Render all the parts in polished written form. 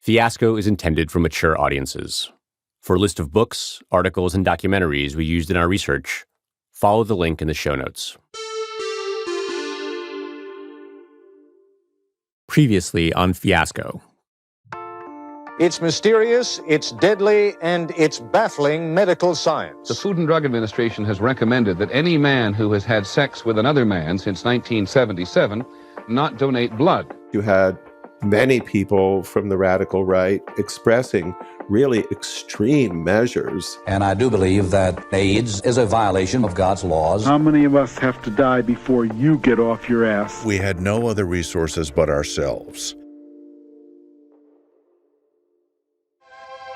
Fiasco is intended for mature audiences. For a list of books, articles, and documentaries we used in our research, follow the link in the show notes. Previously on Fiasco. It's mysterious, it's deadly, and it's baffling medical science. The Food and Drug Administration has recommended that any man who has had sex with another man since 1977 not donate blood. You had many people from the radical right expressing really extreme measures. And I do believe that AIDS is a violation of God's laws. How many of us have to die before you get off your ass? We had no other resources but ourselves.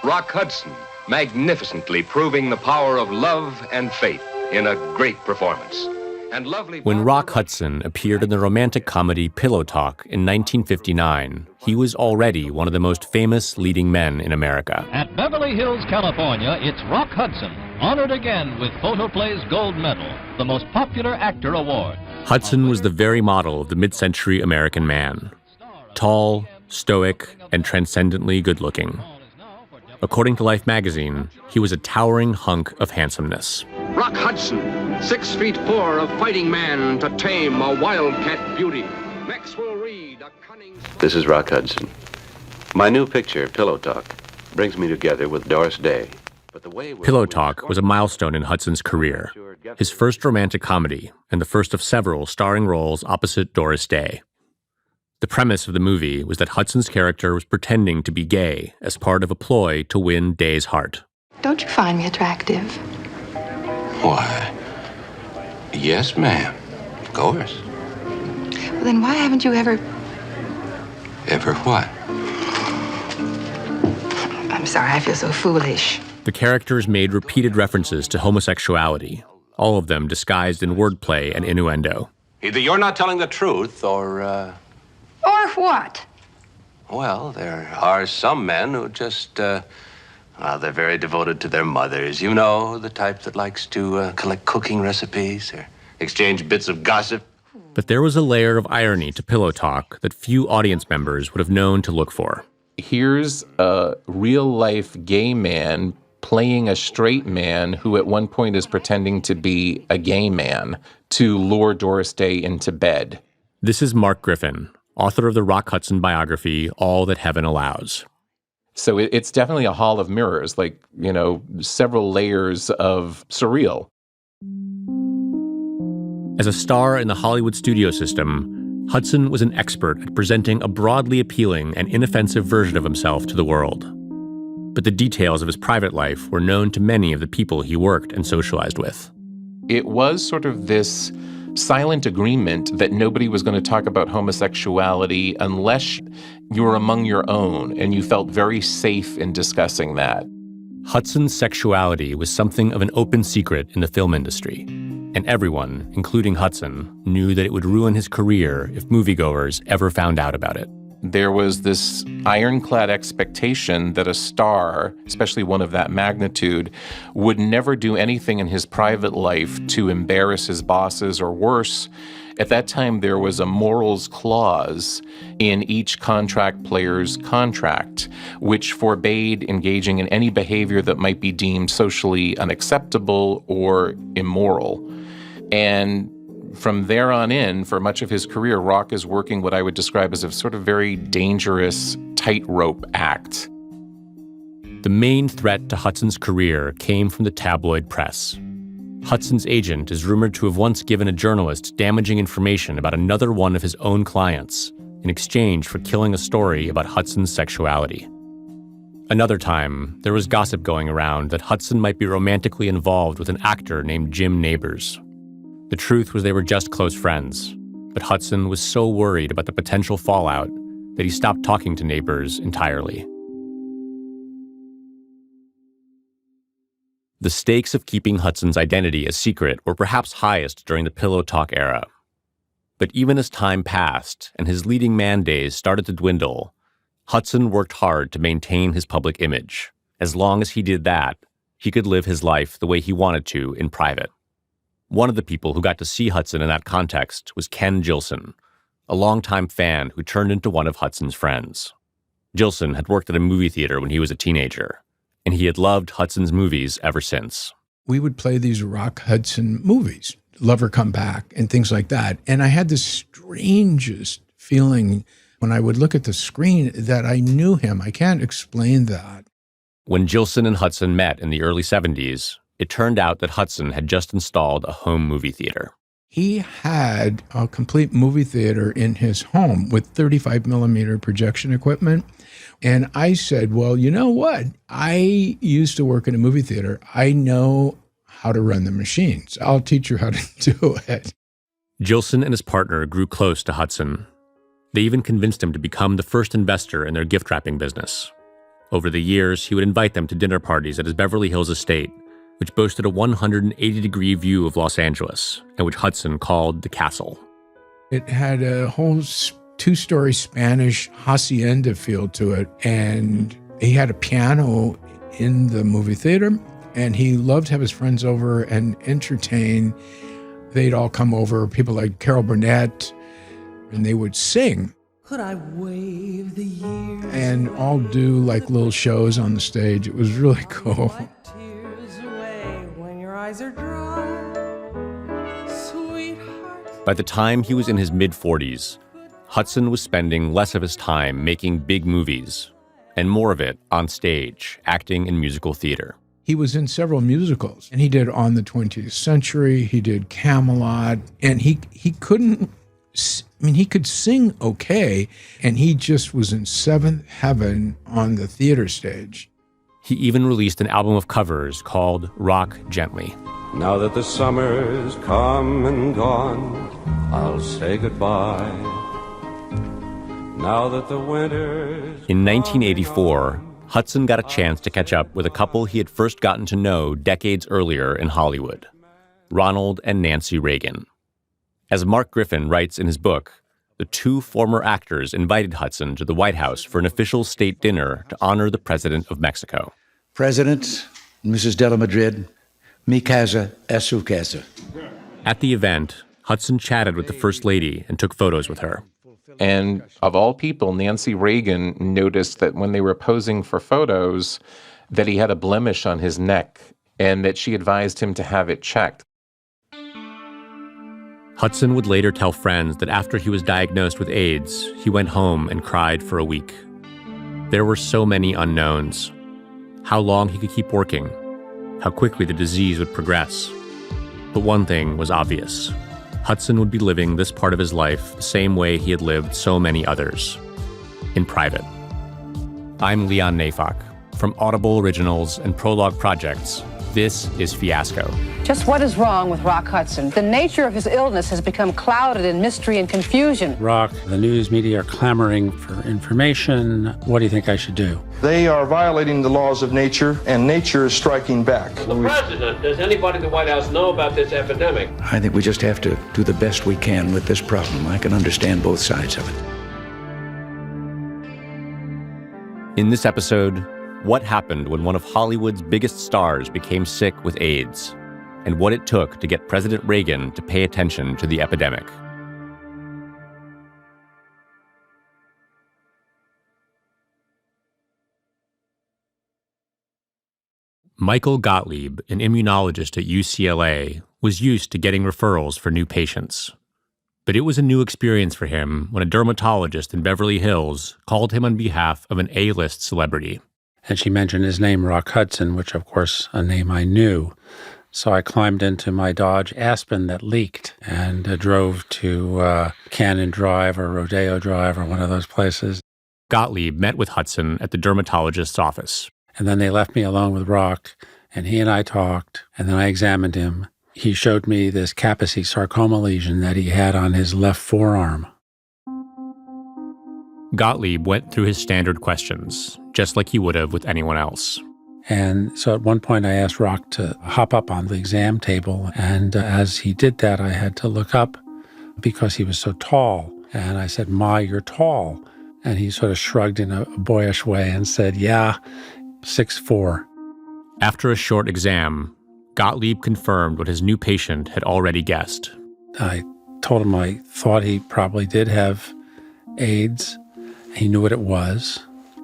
Rock Hudson, magnificently proving the power of love and faith in a great performance. And lovely. When Rock Hudson appeared in the romantic comedy Pillow Talk in 1959, he was already one of the most famous leading men in America. At Beverly Hills, California, it's Rock Hudson, honored again with Photoplay's Gold Medal, the most popular actor award. Hudson was the very model of the mid-century American man. Tall, stoic, and transcendently good-looking. According to Life magazine, he was a towering hunk of handsomeness. Rock Hudson, 6'4" of fighting man to tame a wildcat beauty. Maxwell Reed, a cunning... This is Rock Hudson. My new picture, Pillow Talk, brings me together with Doris Day. But the way Pillow Talk was a milestone in Hudson's career. His first romantic comedy, and the first of several starring roles opposite Doris Day. The premise of the movie was that Hudson's character was pretending to be gay as part of a ploy to win Day's heart. Don't you find me attractive? Why, yes, ma'am. Of course. Well, then why haven't you ever... Ever what? I'm sorry, I feel so foolish. The characters made repeated references to homosexuality, all of them disguised in wordplay and innuendo. Either you're not telling the truth, or, Or what? Well, there are some men who just, they're very devoted to their mothers. You know, the type that likes to collect cooking recipes or exchange bits of gossip. But there was a layer of irony to Pillow Talk that few audience members would have known to look for. Here's a real-life gay man playing a straight man who at one point is pretending to be a gay man to lure Doris Day into bed. This is Mark Griffin, author of the Rock Hudson biography, All That Heaven Allows. So it's definitely a hall of mirrors, like, several layers of surreal. As a star in the Hollywood studio system, Hudson was an expert at presenting a broadly appealing and inoffensive version of himself to the world. But the details of his private life were known to many of the people he worked and socialized with. It was sort of this silent agreement that nobody was going to talk about homosexuality unless you were among your own, and you felt very safe in discussing that. Hudson's sexuality was something of an open secret in the film industry, and everyone, including Hudson, knew that it would ruin his career if moviegoers ever found out about it. There was this ironclad expectation that a star, especially one of that magnitude, would never do anything in his private life to embarrass his bosses, or worse. At that time, there was a morals clause in each contract player's contract, which forbade engaging in any behavior that might be deemed socially unacceptable or immoral. And from there on in, for much of his career, Rock is working what I would describe as a sort of very dangerous tightrope act. The main threat to Hudson's career came from the tabloid press. Hudson's agent is rumored to have once given a journalist damaging information about another one of his own clients in exchange for killing a story about Hudson's sexuality. Another time, there was gossip going around that Hudson might be romantically involved with an actor named Jim Nabors. The truth was they were just close friends, but Hudson was so worried about the potential fallout that he stopped talking to Nabors entirely. The stakes of keeping Hudson's identity a secret were perhaps highest during the Pillow Talk era. But even as time passed and his leading man days started to dwindle, Hudson worked hard to maintain his public image. As long as he did that, he could live his life the way he wanted to in private. One of the people who got to see Hudson in that context was Ken Gilson, a longtime fan who turned into one of Hudson's friends. Gilson had worked at a movie theater when he was a teenager, and he had loved Hudson's movies ever since. We would play these Rock Hudson movies, Lover Come Back, and things like that. And I had the strangest feeling when I would look at the screen that I knew him. I can't explain that. When Gilson and Hudson met in the early 70s, it turned out that Hudson had just installed a home movie theater. He had a complete movie theater in his home with 35 millimeter projection equipment. And I said, well, you know what? I used to work in a movie theater. I know how to run the machines. I'll teach you how to do it. Gilson and his partner grew close to Hudson. They even convinced him to become the first investor in their gift wrapping business. Over the years, he would invite them to dinner parties at his Beverly Hills estate, which boasted a 180-degree view of Los Angeles, and which Hudson called the Castle. It had a whole two-story Spanish hacienda feel to it, and he had a piano in the movie theater, and he loved to have his friends over and entertain. They'd all come over, people like Carol Burnett, and they would sing. Could I wave the years and all do like little shows on the stage. It was really cool. Wipe tears away when your eyes are dry, sweetheart. By the time he was in his mid-40s, Hudson was spending less of his time making big movies and more of it on stage, acting in musical theater. He was in several musicals, and he did On the 20th Century, he did Camelot, and he couldn't, I mean, he could sing okay, and he just was in seventh heaven on the theater stage. He even released an album of covers called Rock Gently. Now that the summer's come and gone, I'll say goodbye. Now that the winter's In 1984, Hudson got a chance to catch up with a couple he had first gotten to know decades earlier in Hollywood, Ronald and Nancy Reagan. As Mark Griffin writes in his book, the two former actors invited Hudson to the White House for an official state dinner to honor the president of Mexico. President, Mrs. de la Madrid, mi casa es su casa. At the event, Hudson chatted with the First Lady and took photos with her. And of all people, Nancy Reagan noticed that when they were posing for photos, that he had a blemish on his neck and that she advised him to have it checked. Hudson would later tell friends that after he was diagnosed with AIDS, he went home and cried for a week. There were so many unknowns. How long he could keep working, how quickly the disease would progress. But one thing was obvious. Hudson would be living this part of his life the same way he had lived so many others, in private. I'm Leon Neyfakh. From Audible Originals and Prologue Projects, this is Fiasco. Just what is wrong with Rock Hudson? The nature of his illness has become clouded in mystery and confusion. Rock, the news media are clamoring for information. What do you think I should do? They are violating the laws of nature, and nature is striking back. The president, does anybody in the White House know about this epidemic? I think we just have to do the best we can with this problem. I can understand both sides of it. In this episode, what happened when one of Hollywood's biggest stars became sick with AIDS, and what it took to get President Reagan to pay attention to the epidemic. Michael Gottlieb, an immunologist at UCLA, was used to getting referrals for new patients. But it was a new experience for him when a dermatologist in Beverly Hills called him on behalf of an A-list celebrity. And she mentioned his name, Rock Hudson, which, of course, a name I knew. So I climbed into my Dodge Aspen that leaked and drove to Cannon Drive or Rodeo Drive or one of those places. Gottlieb met with Hudson at the dermatologist's office. And then they left me alone with Rock, and he and I talked, and then I examined him. He showed me this Kaposi sarcoma lesion that he had on his left forearm. Gottlieb went through his standard questions, just like he would have with anyone else. And so at one point I asked Rock to hop up on the exam table, and as he did that, I had to look up because he was so tall. And I said, "Ma, you're tall." And he sort of shrugged in a boyish way and said, "Yeah, 6'4". After a short exam, Gottlieb confirmed what his new patient had already guessed. I told him I thought he probably did have AIDS. He knew what it was.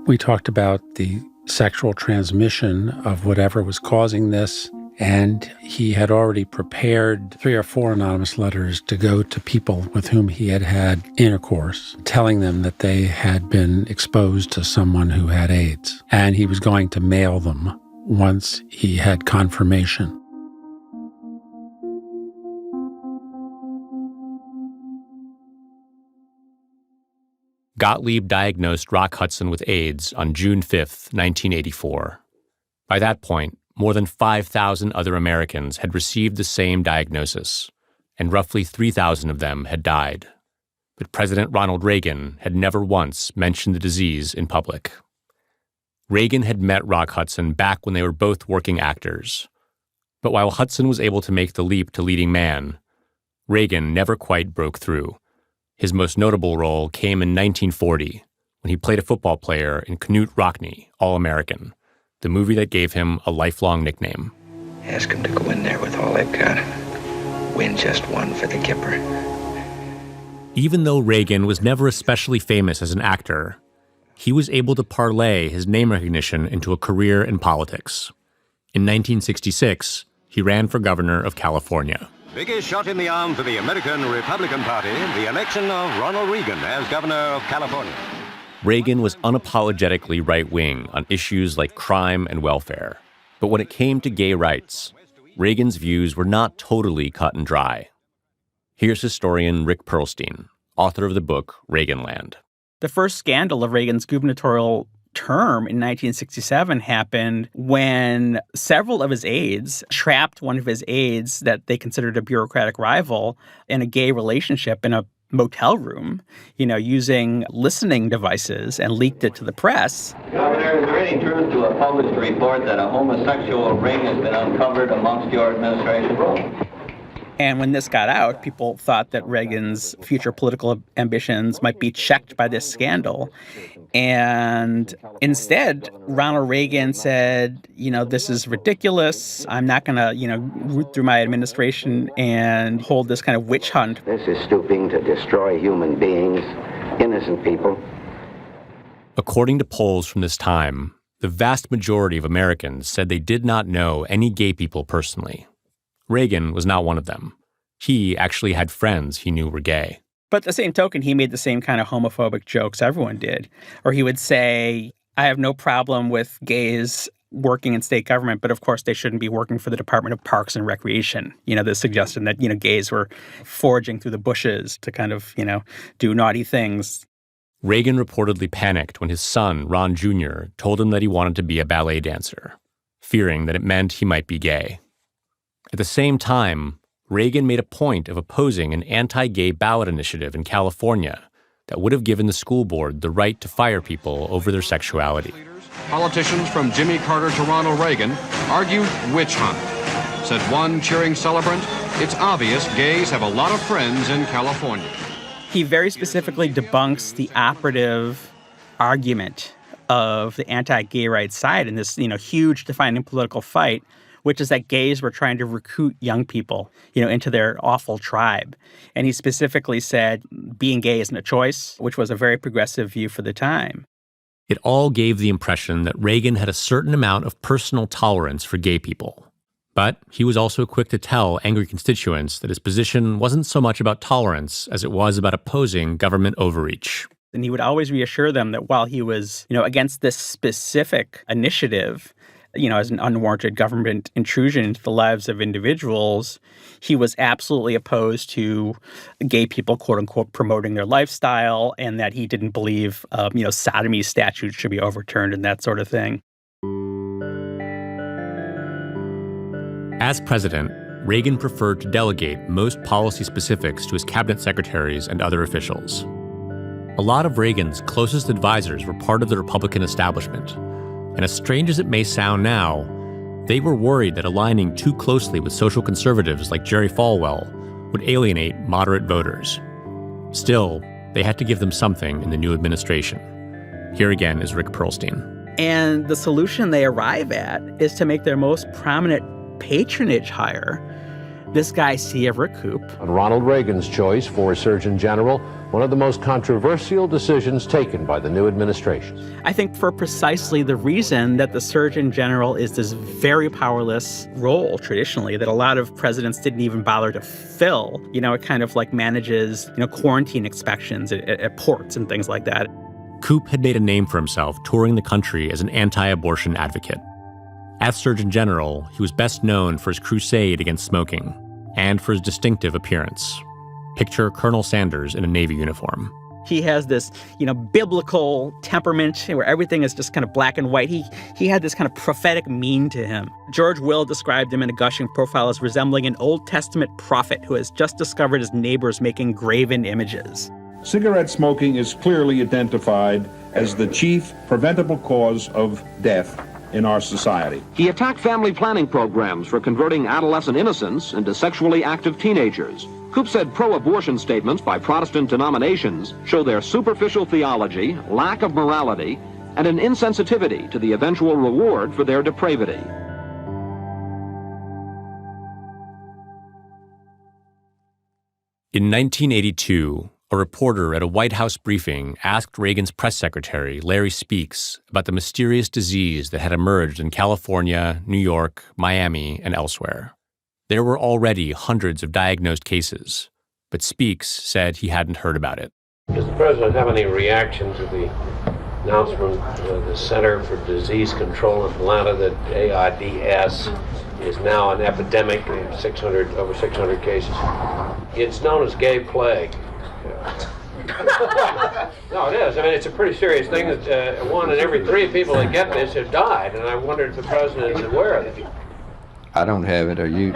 We talked about the sexual transmission of whatever was causing this, and he had already prepared 3 or 4 anonymous letters to go to people with whom he had had intercourse, telling them that they had been exposed to someone who had AIDS, and he was going to mail them once he had confirmation. Gottlieb diagnosed Rock Hudson with AIDS on June 5, 1984. By that point, more than 5,000 other Americans had received the same diagnosis, and roughly 3,000 of them had died. But President Ronald Reagan had never once mentioned the disease in public. Reagan had met Rock Hudson back when they were both working actors. But while Hudson was able to make the leap to leading man, Reagan never quite broke through. His most notable role came in 1940, when he played a football player in Knute Rockne, All-American, the movie that gave him a lifelong nickname. Ask him to go in there with all they've got. Win just one for the Kipper. Even though Reagan was never especially famous as an actor, he was able to parlay his name recognition into a career in politics. In 1966, he ran for governor of California. Biggest shot in the arm for the American Republican Party, the election of Ronald Reagan as governor of California. Reagan was unapologetically right-wing on issues like crime and welfare. But when it came to gay rights, Reagan's views were not totally cut and dry. Here's historian Rick Perlstein, author of the book Reaganland. The first scandal of Reagan's gubernatorial term in 1967 happened when several of his aides trapped one of his aides that they considered a bureaucratic rival in a gay relationship in a motel room, using listening devices, and leaked it to the press. Governor, is there any truth to a published report that a homosexual ring has been uncovered amongst your administration? And when this got out, people thought that Reagan's future political ambitions might be checked by this scandal. And instead, Ronald Reagan said, this is ridiculous. I'm not going to, root through my administration and hold this kind of witch hunt. This is stooping to destroy human beings, innocent people. According to polls from this time, the vast majority of Americans said they did not know any gay people personally. Reagan was not one of them. He actually had friends he knew were gay. But at the same token, he made the same kind of homophobic jokes everyone did. Or he would say, I have no problem with gays working in state government, but of course they shouldn't be working for the Department of Parks and Recreation. The suggestion that, gays were foraging through the bushes to kind of, do naughty things. Reagan reportedly panicked when his son, Ron Jr., told him that he wanted to be a ballet dancer, fearing that it meant he might be gay. At the same time, Reagan made a point of opposing an anti-gay ballot initiative in California that would have given the school board the right to fire people over their sexuality. Politicians from Jimmy Carter to Ronald Reagan argued witch hunt. Said one cheering celebrant, it's obvious gays have a lot of friends in California. He very specifically debunks the operative argument of the anti-gay rights side in this, huge defining political fight, which is that gays were trying to recruit young people, into their awful tribe. And he specifically said being gay isn't a choice, which was a very progressive view for the time. It all gave the impression that Reagan had a certain amount of personal tolerance for gay people. But he was also quick to tell angry constituents that his position wasn't so much about tolerance as it was about opposing government overreach. And he would always reassure them that while he was, against this specific initiative, as an unwarranted government intrusion into the lives of individuals, he was absolutely opposed to gay people, quote unquote, promoting their lifestyle, and that he didn't believe, sodomy statutes should be overturned and that sort of thing. As president, Reagan preferred to delegate most policy specifics to his cabinet secretaries and other officials. A lot of Reagan's closest advisors were part of the Republican establishment. And as strange as it may sound now, they were worried that aligning too closely with social conservatives like Jerry Falwell would alienate moderate voters. Still, they had to give them something in the new administration. Here again is Rick Perlstein. And the solution they arrive at is to make their most prominent patronage hire this guy C. Everett Koop. On Ronald Reagan's choice for Surgeon General, one of the most controversial decisions taken by the new administration. I think for precisely the reason that the Surgeon General is this very powerless role traditionally that a lot of presidents didn't even bother to fill. It kind of like manages, quarantine inspections at ports and things like that. Koop had made a name for himself touring the country as an anti-abortion advocate. As Surgeon General, he was best known for his crusade against smoking and for his distinctive appearance. Picture Colonel Sanders in a Navy uniform. He has this, biblical temperament where everything is just kind of black and white. He had this kind of prophetic mien to him. George Will described him in a gushing profile as resembling an Old Testament prophet who has just discovered his neighbors making graven images. Cigarette smoking is clearly identified as the chief preventable cause of death in our society. He attacked family planning programs for converting adolescent innocents into sexually active teenagers. Koop said pro-abortion statements by Protestant denominations show their superficial theology, lack of morality, and an insensitivity to the eventual reward for their depravity. In 1982, a reporter at a White House briefing asked Reagan's press secretary, Larry Speakes, about the mysterious disease that had emerged in California, New York, Miami, and elsewhere. There were already hundreds of diagnosed cases, but Speakes said he hadn't heard about it. Does the president have any reaction to the announcement of the Center for Disease Control in Atlanta that AIDS is now an epidemic, over 600 cases? It's known as gay plague. No, it is. I mean, it's a pretty serious thing that 1 in every 3 people that get this have died, and I wonder if the president is aware of it. I don't have it. Are you?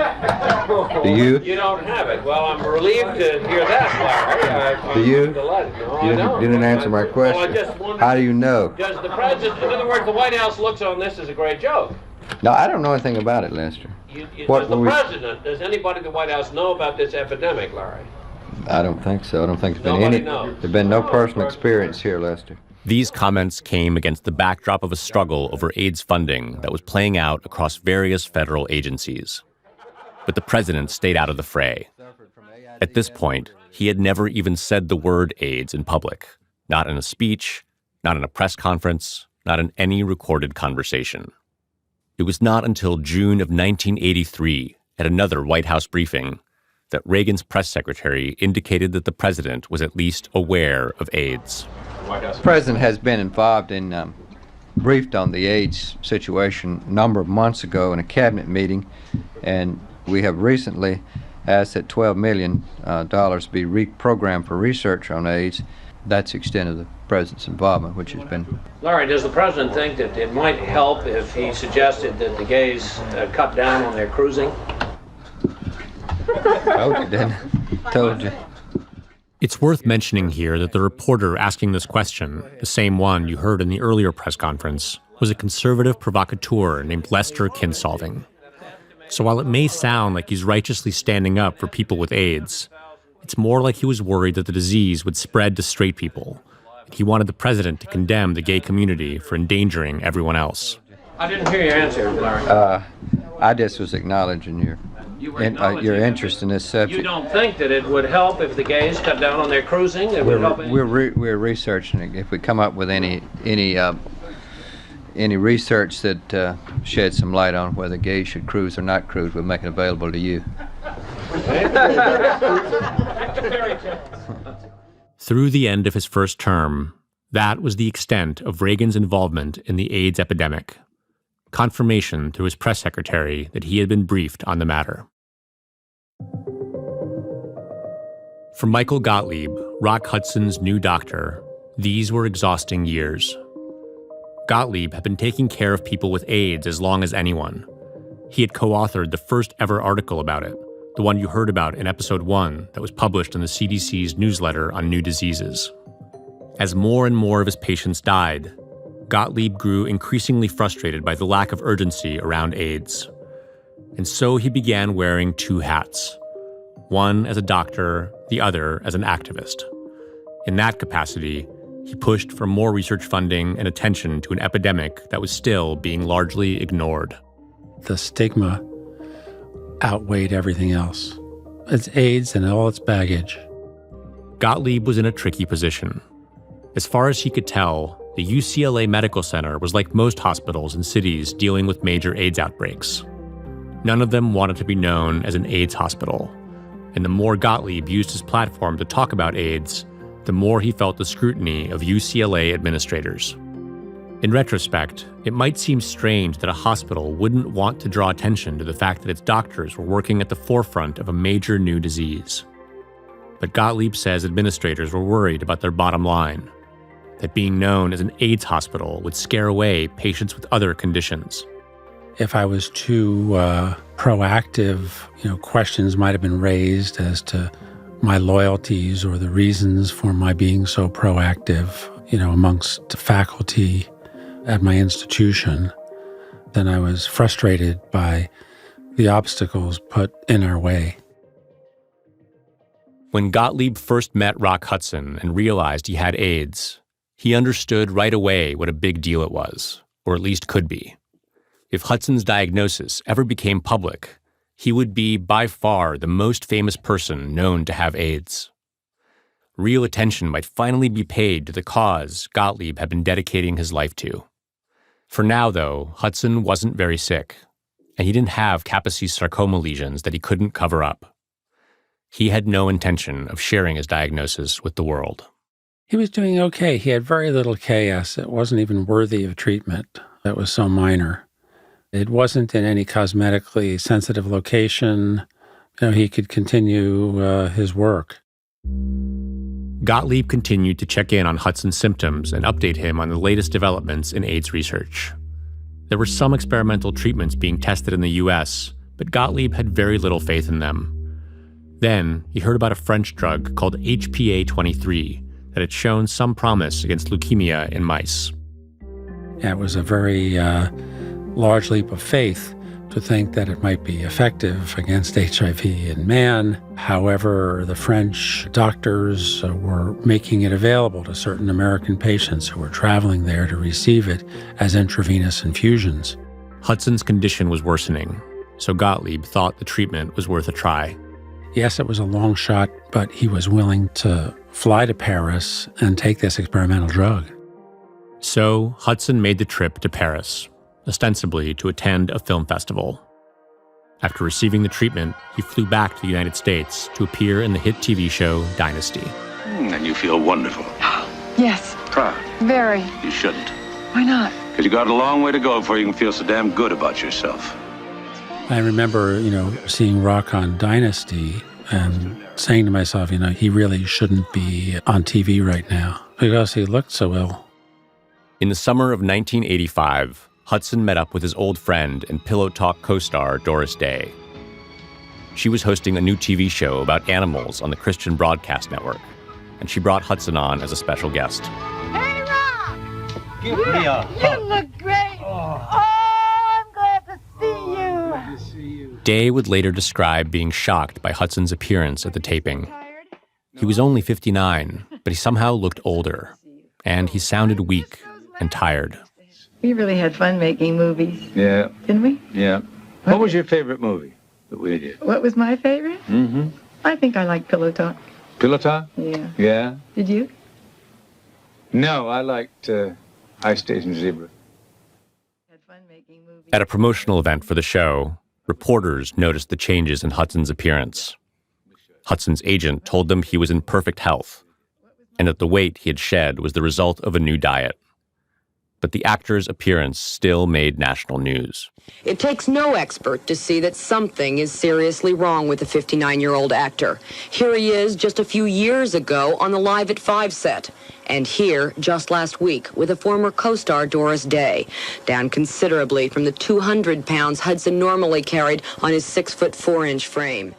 Do you? You don't have it. Well, I'm relieved to hear that, Larry. Do you? Delighted. No, You I don't. didn't answer my question. Well, I just wondered, how do you know? Does the president, in other words, the White House looks on this as a great joke? No, I don't know anything about it, Lester. Does anybody at the White House know about this epidemic, Larry? I don't think so. I don't think there's been no personal experience here, Lester. These comments came against the backdrop of a struggle over AIDS funding that was playing out across various federal agencies. But the president stayed out of the fray. At this point, he had never even said the word AIDS in public, not in a speech, not in a press conference, not in any recorded conversation. It was not until June of 1983, at another White House briefing, that Reagan's press secretary indicated that the president was at least aware of AIDS. The president has been involved in, briefed on the AIDS situation a number of months ago in a cabinet meeting, and we have recently asked that $12 million be reprogrammed for research on AIDS. That's the extent of the president's involvement, which has been... Larry, does the president think that it might help if he suggested that the gays cut down on their cruising? Told you, didn't I? Told you. It's worth mentioning here that the reporter asking this question, the same one you heard in the earlier press conference, was a conservative provocateur named Lester Kinsolving. So while it may sound like he's righteously standing up for people with AIDS, it's more like he was worried that the disease would spread to straight people. He wanted the president to condemn the gay community for endangering everyone else. I didn't hear your answer, Larry. I just was acknowledging your interest in this subject. You don't think that it would help if the gays cut down on their cruising? We're researching it. If we come up with any research that sheds some light on whether gays should cruise or not cruise, we'll make it available to you. Through the end of his first term, that was the extent of Reagan's involvement in the AIDS epidemic. Confirmation through his press secretary that he had been briefed on the matter. For Michael Gottlieb, Rock Hudson's new doctor, these were exhausting years. Gottlieb had been taking care of people with AIDS as long as anyone. He had co-authored the first ever article about it, the one you heard about in episode 1 that was published in the CDC's newsletter on new diseases. As more and more of his patients died, Gottlieb grew increasingly frustrated by the lack of urgency around AIDS. And so he began wearing 2 hats, one as a doctor, the other as an activist. In that capacity, he pushed for more research funding and attention to an epidemic that was still being largely ignored. The stigma outweighed everything else. It's AIDS and all its baggage. Gottlieb was in a tricky position. As far as he could tell, the UCLA Medical Center was like most hospitals in cities dealing with major AIDS outbreaks. None of them wanted to be known as an AIDS hospital, and the more Gottlieb used his platform to talk about AIDS, the more he felt the scrutiny of UCLA administrators. In retrospect, it might seem strange that a hospital wouldn't want to draw attention to the fact that its doctors were working at the forefront of a major new disease. But Gottlieb says administrators were worried about their bottom line, that being known as an AIDS hospital would scare away patients with other conditions. If I was too proactive, questions might have been raised as to my loyalties or the reasons for my being so proactive, amongst faculty at my institution. Then I was frustrated by the obstacles put in our way. When Gottlieb first met Rock Hudson and realized he had AIDS, he understood right away what a big deal it was, or at least could be. If Hudson's diagnosis ever became public, he would be by far the most famous person known to have AIDS. Real attention might finally be paid to the cause Gottlieb had been dedicating his life to. For now, though, Hudson wasn't very sick, and he didn't have Kaposi's sarcoma lesions that he couldn't cover up. He had no intention of sharing his diagnosis with the world. He was doing okay. He had very little KS. It wasn't even worthy of treatment. That was so minor. It wasn't in any cosmetically sensitive location. He could continue his work. Gottlieb continued to check in on Hudson's symptoms and update him on the latest developments in AIDS research. There were some experimental treatments being tested in the U.S., but Gottlieb had very little faith in them. Then, he heard about a French drug called HPA-23 that had shown some promise against leukemia in mice. It was a very large leap of faith to think that it might be effective against HIV in man. However, the French doctors were making it available to certain American patients who were traveling there to receive it as intravenous infusions. Hudson's condition was worsening, so Gottlieb thought the treatment was worth a try. Yes, it was a long shot, but he was willing to fly to Paris and take this experimental drug. So Hudson made the trip to Paris, ostensibly to attend a film festival. After receiving the treatment, he flew back to the United States to appear in the hit TV show Dynasty. And you feel wonderful. Yes. Proud. Very. You shouldn't. Why not? Because you got a long way to go before you can feel so damn good about yourself. I remember, seeing Rock on Dynasty and saying to myself, he really shouldn't be on TV right now because he looked so ill. In the summer of 1985, Hudson met up with his old friend and Pillow Talk co-star Doris Day. She was hosting a new TV show about animals on the Christian Broadcast Network, and she brought Hudson on as a special guest. Hey, Rock! Give me a hug. You look great! Oh, I'm glad to see you! Good to see you. Day would later describe being shocked by Hudson's appearance at the taping. He was only 59, but he somehow looked older, and he sounded weak and tired. We really had fun making movies. Yeah. Didn't we? Yeah. What was your favorite movie that we did? What was my favorite? Mm-hmm. I think I liked Pillow Talk. Pillow Talk? Yeah. Yeah? Did you? No, I liked High Station Zebra. At a promotional event for the show, reporters noticed the changes in Hudson's appearance. Hudson's agent told them he was in perfect health, and that the weight he had shed was the result of a new diet. But the actor's appearance still made national news. It takes no expert to see that something is seriously wrong with the 59-year-old actor. Here he is just a few years ago on the Live at 5 set. And here, just last week, with a former co-star Doris Day, down considerably from the 200 pounds Hudson normally carried on his 6'4" frame.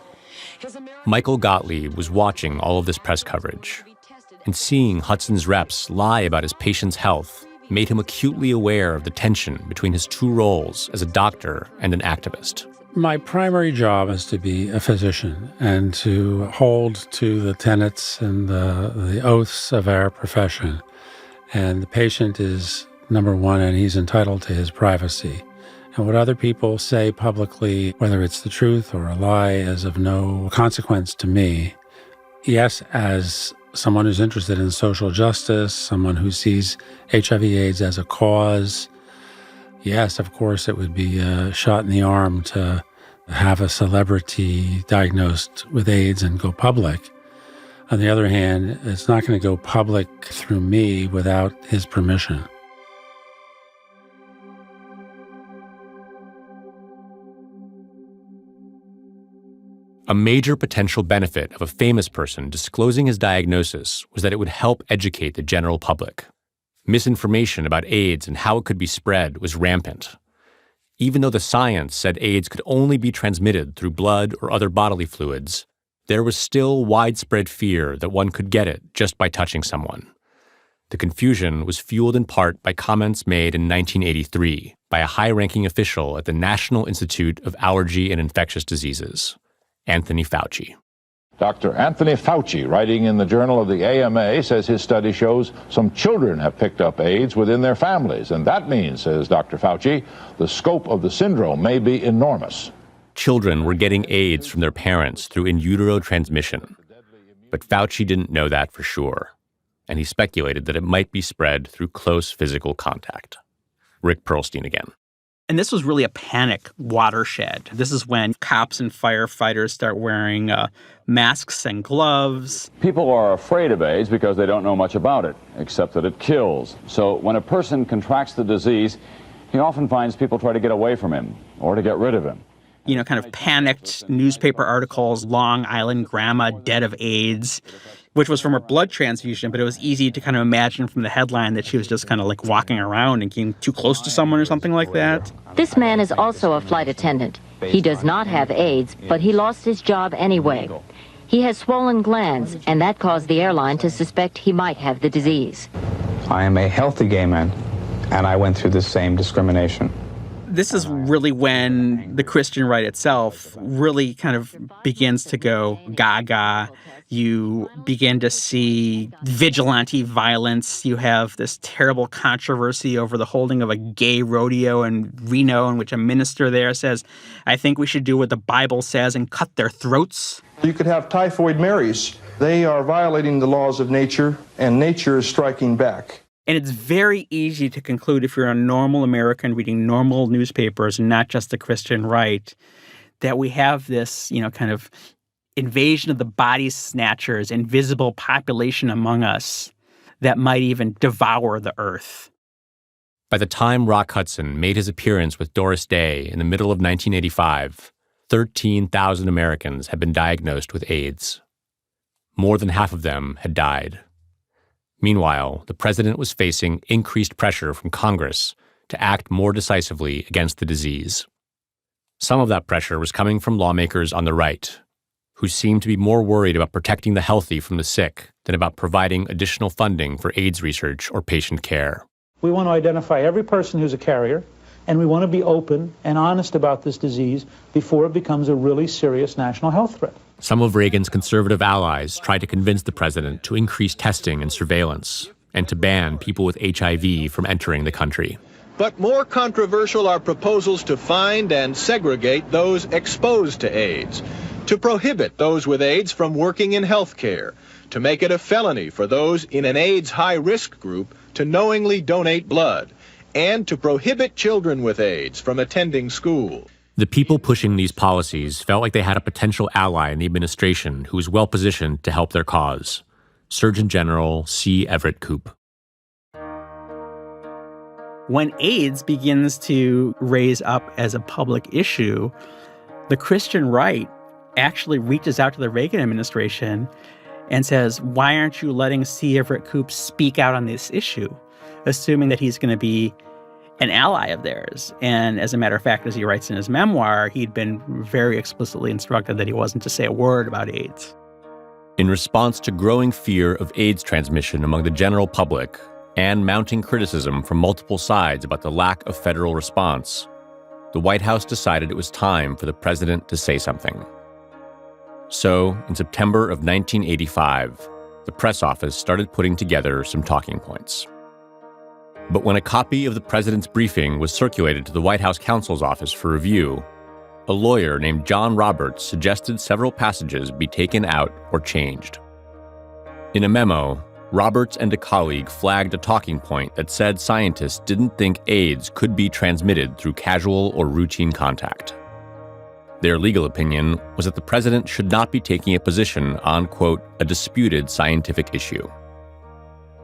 Michael Gottlieb was watching all of this press coverage, and seeing Hudson's reps lie about his patient's health made him acutely aware of the tension between his two roles as a doctor and an activist. My primary job is to be a physician and to hold to the tenets and the oaths of our profession. And the patient is number one, and he's entitled to his privacy. And what other people say publicly, whether it's the truth or a lie, is of no consequence to me. Yes, as someone who's interested in social justice, someone who sees HIV/AIDS as a cause, yes, of course, it would be a shot in the arm to have a celebrity diagnosed with AIDS and go public. On the other hand, it's not going to go public through me without his permission. A major potential benefit of a famous person disclosing his diagnosis was that it would help educate the general public. Misinformation about AIDS and how it could be spread was rampant. Even though the science said AIDS could only be transmitted through blood or other bodily fluids, there was still widespread fear that one could get it just by touching someone. The confusion was fueled in part by comments made in 1983 by a high-ranking official at the National Institute of Allergy and Infectious Diseases, Anthony Fauci. Dr. Anthony Fauci, writing in the Journal of the AMA, says his study shows some children have picked up AIDS within their families. And that means, says Dr. Fauci, the scope of the syndrome may be enormous. Children were getting AIDS from their parents through in utero transmission. But Fauci didn't know that for sure. And he speculated that it might be spread through close physical contact. Rick Perlstein again. And this was really a panic watershed. This is when cops and firefighters start wearing masks and gloves. People are afraid of AIDS because they don't know much about it, except that it kills. So when a person contracts the disease, he often finds people try to get away from him or to get rid of him. You know, kind of panicked newspaper articles, Long Island grandma dead of AIDS, which was from her blood transfusion, but it was easy to kind of imagine from the headline that she was just kind of like walking around and getting too close to someone or something like that. This man is also a flight attendant. He does not have AIDS, but he lost his job anyway. He has swollen glands, and that caused the airline to suspect he might have the disease. I am a healthy gay man, and I went through the same discrimination. This is really when the Christian right itself really kind of begins to go gaga. You begin to see vigilante violence. You have this terrible controversy over the holding of a gay rodeo in Reno, in which a minister there says, I think we should do what the Bible says and cut their throats. You could have typhoid Marys. They are violating the laws of nature, and nature is striking back. And it's very easy to conclude, if you're a normal American reading normal newspapers and not just the Christian right, that we have this, you know, kind of invasion of the body snatchers, invisible population among us that might even devour the earth. By the time Rock Hudson made his appearance with Doris Day in the middle of 1985, 13,000 Americans had been diagnosed with AIDS. More than half of them had died. Meanwhile, the president was facing increased pressure from Congress to act more decisively against the disease. Some of that pressure was coming from lawmakers on the right, who seemed to be more worried about protecting the healthy from the sick than about providing additional funding for AIDS research or patient care. We want to identify every person who's a carrier, and we want to be open and honest about this disease before it becomes a really serious national health threat. Some of Reagan's conservative allies tried to convince the president to increase testing and surveillance and to ban people with HIV from entering the country. But more controversial are proposals to find and segregate those exposed to AIDS, to prohibit those with AIDS from working in health care, to make it a felony for those in an AIDS high-risk group to knowingly donate blood, and to prohibit children with AIDS from attending school. The people pushing these policies felt like they had a potential ally in the administration who was well-positioned to help their cause, Surgeon General C. Everett Koop. When AIDS begins to raise up as a public issue, the Christian right actually reaches out to the Reagan administration and says, why aren't you letting C. Everett Koop speak out on this issue, assuming that he's going to be an ally of theirs. And as a matter of fact, as he writes in his memoir, he'd been very explicitly instructed that he wasn't to say a word about AIDS. In response to growing fear of AIDS transmission among the general public and mounting criticism from multiple sides about the lack of federal response, the White House decided it was time for the president to say something. So, in September of 1985, the press office started putting together some talking points. But when a copy of the president's briefing was circulated to the White House counsel's office for review, a lawyer named John Roberts suggested several passages be taken out or changed. In a memo, Roberts and a colleague flagged a talking point that said scientists didn't think AIDS could be transmitted through casual or routine contact. Their legal opinion was that the president should not be taking a position on, quote, a disputed scientific issue.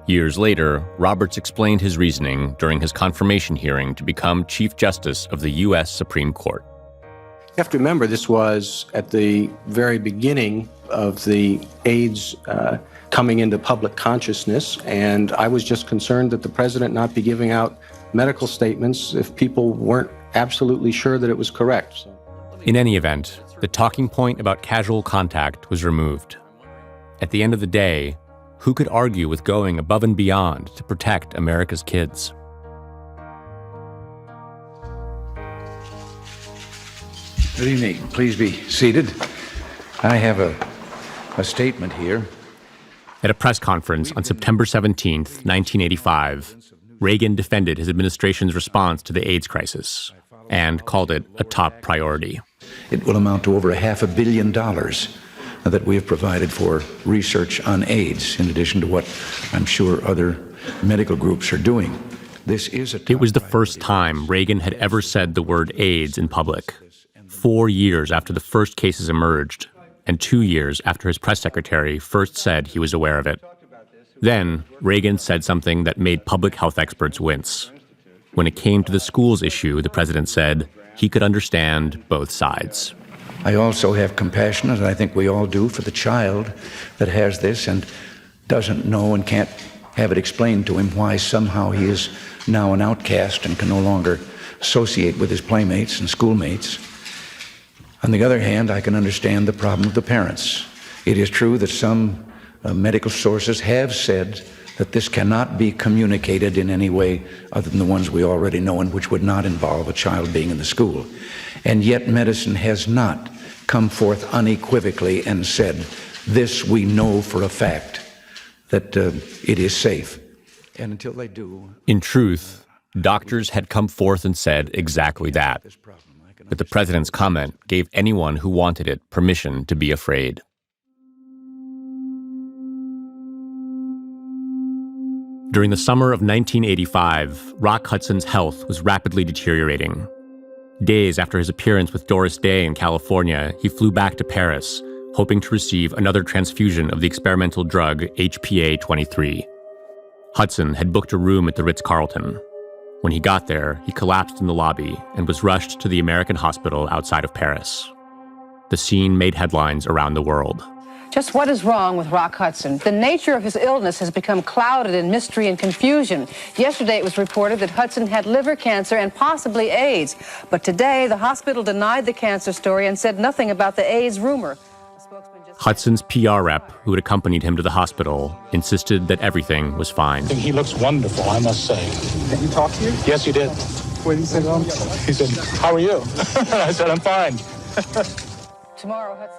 Years later, Roberts explained his reasoning during his confirmation hearing to become Chief Justice of the U.S. Supreme Court. You have to remember, this was at the very beginning of the AIDS coming into public consciousness, and I was just concerned that the president not be giving out medical statements if people weren't absolutely sure that it was correct. In any event, the talking point about casual contact was removed. At the end of the day, who could argue with going above and beyond to protect America's kids? Good evening. Please be seated. I have a statement here. At a press conference on September 17, 1985, Reagan defended his administration's response to the AIDS crisis and called it a top priority. It will amount to over $500 million that we have provided for research on AIDS, in addition to what I'm sure other medical groups are doing. It was the first time Reagan had ever said the word AIDS in public, 4 years after the first cases emerged, and 2 years after his press secretary first said he was aware of it. Then, Reagan said something that made public health experts wince. When it came to the schools issue, the president said he could understand both sides. I also have compassion, as I think we all do, for the child that has this and doesn't know and can't have it explained to him why somehow he is now an outcast and can no longer associate with his playmates and schoolmates. On the other hand, I can understand the problem of the parents. It is true that some medical sources have said that this cannot be communicated in any way other than the ones we already know, and which would not involve a child being in the school. And yet medicine has not come forth unequivocally and said, this we know for a fact, that it is safe. And until they do... In truth, doctors had come forth and said exactly that. But the president's comment gave anyone who wanted it permission to be afraid. During the summer of 1985, Rock Hudson's health was rapidly deteriorating. Days after his appearance with Doris Day in California, he flew back to Paris, hoping to receive another transfusion of the experimental drug HPA-23. Hudson had booked a room at the Ritz-Carlton. When he got there, he collapsed in the lobby and was rushed to the American hospital outside of Paris. The scene made headlines around the world. Just what is wrong with Rock Hudson? The nature of his illness has become clouded in mystery and confusion. Yesterday it was reported that Hudson had liver cancer and possibly AIDS. But today the hospital denied the cancer story and said nothing about the AIDS rumor. Hudson's PR rep, who had accompanied him to the hospital, insisted that everything was fine. He looks wonderful, I must say. Did he talk to you? Yes, he did. What did he say? He said, how are you? I said, I'm fine.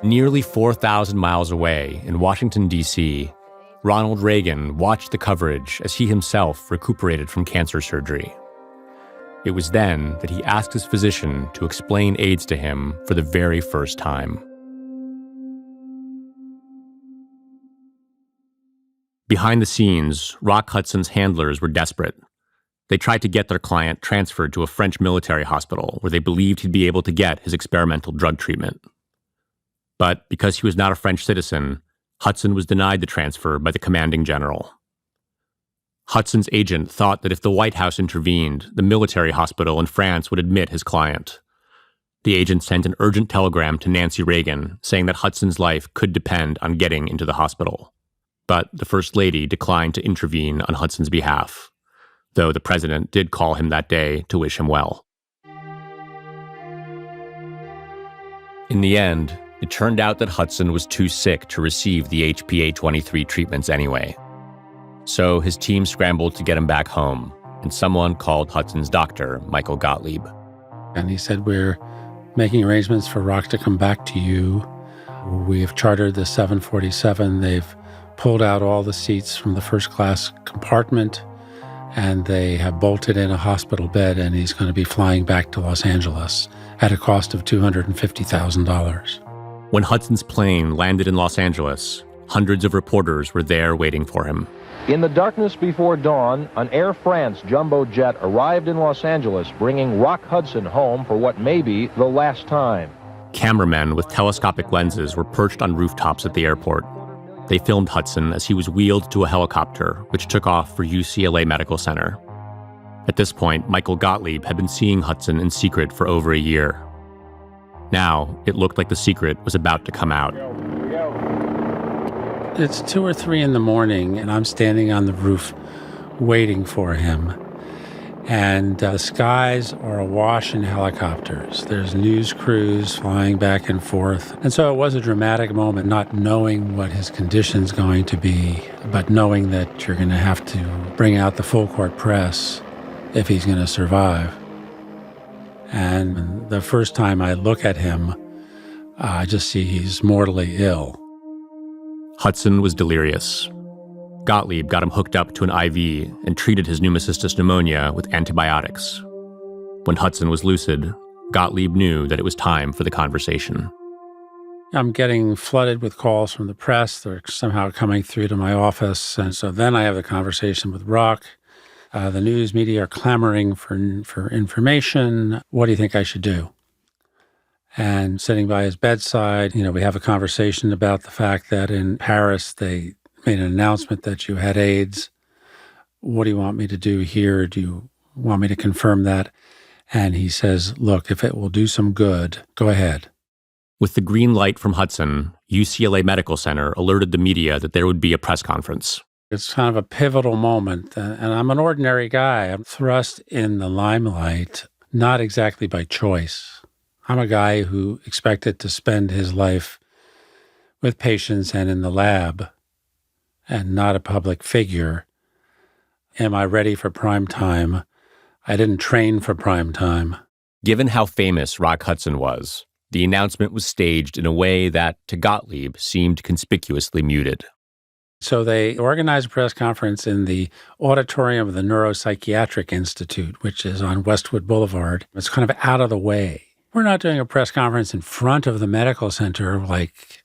Nearly 4,000 miles away in Washington, D.C., Ronald Reagan watched the coverage as he himself recuperated from cancer surgery. It was then that he asked his physician to explain AIDS to him for the very first time. Behind the scenes, Rock Hudson's handlers were desperate. They tried to get their client transferred to a French military hospital where they believed he'd be able to get his experimental drug treatment. But because he was not a French citizen, Hudson was denied the transfer by the commanding general. Hudson's agent thought that if the White House intervened, the military hospital in France would admit his client. The agent sent an urgent telegram to Nancy Reagan saying that Hudson's life could depend on getting into the hospital. But the First Lady declined to intervene on Hudson's behalf, though the president did call him that day to wish him well. In the end, it turned out that Hudson was too sick to receive the HPA-23 treatments anyway. So his team scrambled to get him back home, and someone called Hudson's doctor, Michael Gottlieb. And he said, we're making arrangements for Rock to come back to you. We have chartered the 747. They've pulled out all the seats from the first class compartment, and they have bolted in a hospital bed, and he's going to be flying back to Los Angeles at a cost of $250,000. When Hudson's plane landed in Los Angeles, hundreds of reporters were there waiting for him. In the darkness before dawn, an Air France jumbo jet arrived in Los Angeles, bringing Rock Hudson home for what may be the last time. Cameramen with telescopic lenses were perched on rooftops at the airport. They filmed Hudson as he was wheeled to a helicopter, which took off for UCLA Medical Center. At this point, Michael Gottlieb had been seeing Hudson in secret for over a year. Now, it looked like the secret was about to come out. It's 2 or 3 in the morning, and I'm standing on the roof waiting for him. And the skies are awash in helicopters. There's news crews flying back and forth. And so it was a dramatic moment, not knowing what his condition's going to be, but knowing that you're going to have to bring out the full court press if he's going to survive. And the first time I look at him, I just see he's mortally ill. Hudson was delirious. Gottlieb got him hooked up to an IV and treated his pneumocystis pneumonia with antibiotics. When Hudson was lucid, Gottlieb knew that it was time for the conversation. I'm getting flooded with calls from the press. They're somehow coming through to my office. And so then I have the conversation with Rock. The news media are clamoring for information. What do you think I should do? And sitting by his bedside, we have a conversation about the fact that in Paris, they made an announcement that you had AIDS. What do you want me to do here? Do you want me to confirm that? And he says, look, if it will do some good, go ahead. With the green light from Hudson, UCLA Medical Center alerted the media that there would be a press conference. It's kind of a pivotal moment, and I'm an ordinary guy. I'm thrust in the limelight, not exactly by choice. I'm a guy who expected to spend his life with patients and in the lab, and not a public figure. Am I ready for prime time? I didn't train for prime time. Given how famous Rock Hudson was, the announcement was staged in a way that, to Gottlieb, seemed conspicuously muted. So they organized a press conference in the auditorium of the Neuropsychiatric Institute, which is on Westwood Boulevard. It's kind of out of the way. We're not doing a press conference in front of the medical center like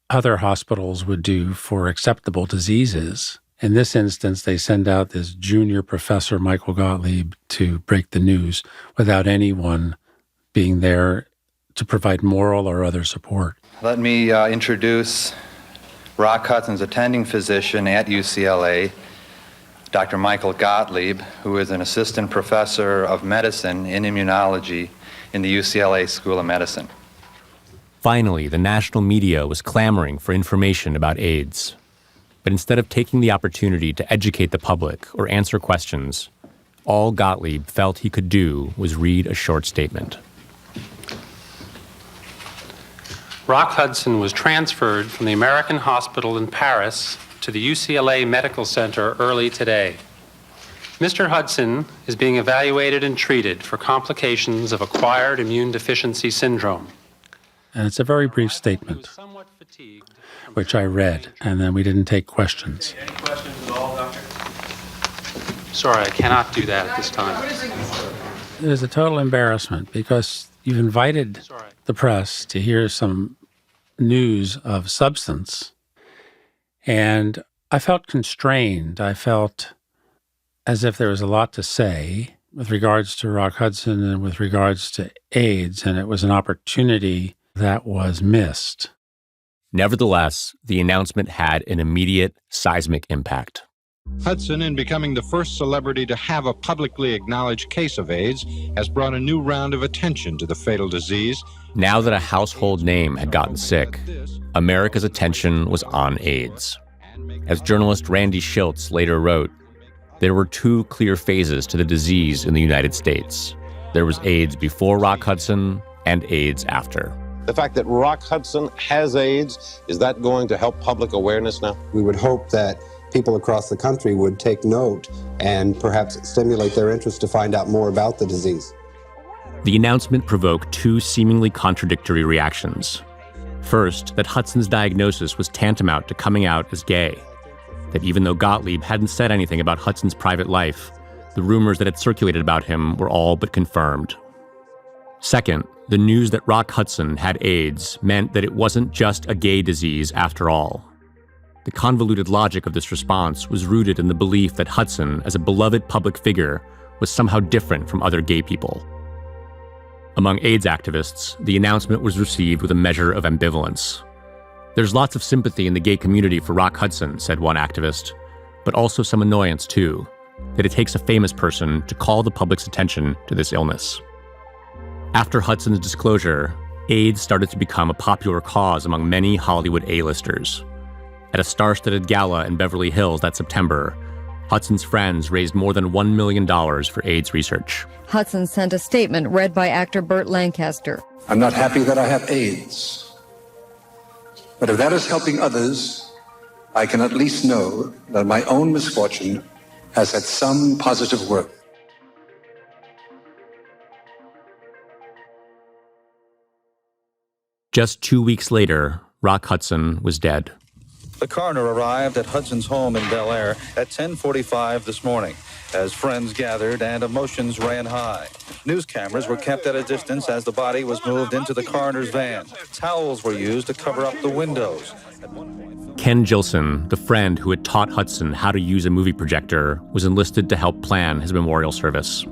other hospitals would do for acceptable diseases. In this instance, they send out this junior professor, Michael Gottlieb, to break the news without anyone being there to provide moral or other support. Let me introduce Rock Hudson's attending physician at UCLA, Dr. Michael Gottlieb, who is an assistant professor of medicine in immunology in the UCLA School of Medicine. Finally, the national media was clamoring for information about AIDS. But instead of taking the opportunity to educate the public or answer questions, all Gottlieb felt he could do was read a short statement. Rock Hudson was transferred from the American Hospital in Paris to the UCLA Medical Center early today. Mr. Hudson is being evaluated and treated for complications of acquired immune deficiency syndrome. And it's a very brief statement, which I read, and then we didn't take questions. Any questions at all, Doctor? Sorry, I cannot do that at this time. It is a total embarrassment because you've invited the press to hear some news of substance, and I felt constrained. I felt as if there was a lot to say with regards to Rock Hudson and with regards to AIDS, and it was an opportunity that was missed. Nevertheless, the announcement had an immediate seismic impact. Hudson, in becoming the first celebrity to have a publicly acknowledged case of AIDS, has brought a new round of attention to the fatal disease. Now that a household name had gotten sick, America's attention was on AIDS. As journalist Randy Schiltz later wrote, there were 2 clear phases to the disease in the United States. There was AIDS before Rock Hudson and AIDS after. The fact that Rock Hudson has AIDS, is that going to help public awareness now? We would hope that people across the country would take note and perhaps stimulate their interest to find out more about the disease. The announcement provoked 2 seemingly contradictory reactions. First, that Hudson's diagnosis was tantamount to coming out as gay. That even though Gottlieb hadn't said anything about Hudson's private life, the rumors that had circulated about him were all but confirmed. Second, the news that Rock Hudson had AIDS meant that it wasn't just a gay disease after all. The convoluted logic of this response was rooted in the belief that Hudson, as a beloved public figure, was somehow different from other gay people. Among AIDS activists, the announcement was received with a measure of ambivalence. There's lots of sympathy in the gay community for Rock Hudson, said one activist, but also some annoyance too, that it takes a famous person to call the public's attention to this illness. After Hudson's disclosure, AIDS started to become a popular cause among many Hollywood A-listers. At a star-studded gala in Beverly Hills that September, Hudson's friends raised more than $1 million for AIDS research. Hudson sent a statement read by actor Burt Lancaster. I'm not happy that I have AIDS, but if that is helping others, I can at least know that my own misfortune has had some positive work. Just 2 weeks later, Rock Hudson was dead. The coroner arrived at Hudson's home in Bel Air at 10:45 this morning as friends gathered and emotions ran high. News cameras were kept at a distance as the body was moved into the coroner's van. Towels were used to cover up the windows. Ken Gilson, the friend who had taught Hudson how to use a movie projector, was enlisted to help plan his memorial service.